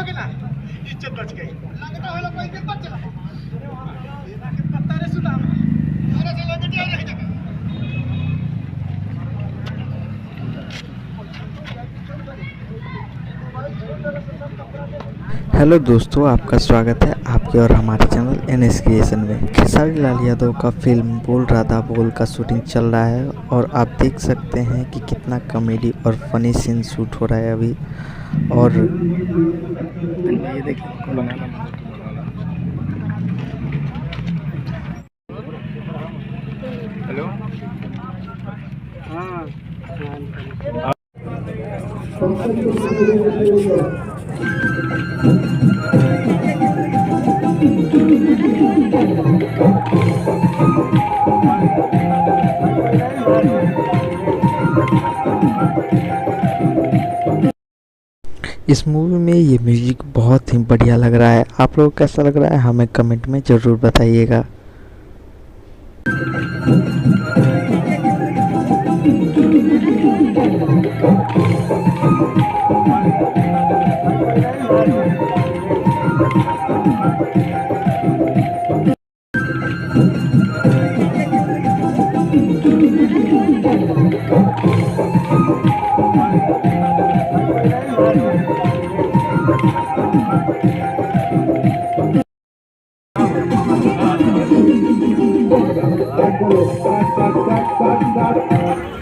हो कि ना इज्जत बच गई लगता है लोग इज्जत बच चला के पत्ता रे सुदाम अरे चलो बेटा आ जाएगा। हेलो दोस्तों, आपका स्वागत है आपके और हमारे चैनल NS क्रिएशन में। खेसारी लाल यादव का फिल्म बोल राधा बोल का शूटिंग चल रहा है और आप देख सकते हैं कि कितना कॉमेडी और फनी सीन शूट हो रहा है अभी। और ये देखिए हेलो हाँ इस मूवी में ये म्यूजिक बहुत ही बढ़िया लग रहा है। आप लोगों को कैसा लग रहा है हमें कमेंट में ज़रूर बताइएगा।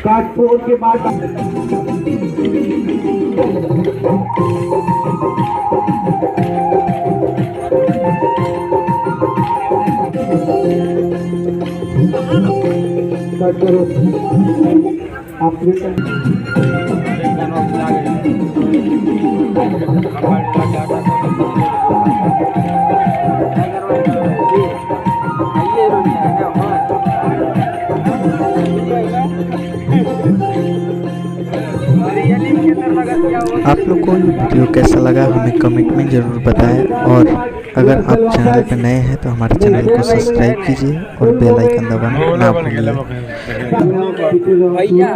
काटपोर के बाद आप लोग को ये वीडियो कैसा लगा हमें कमेंट में ज़रूर बताएं। और अगर आप चैनल पर नए हैं तो हमारे चैनल को सब्सक्राइब कीजिए और बेल आइकन दबाना ना भूलिए। भैया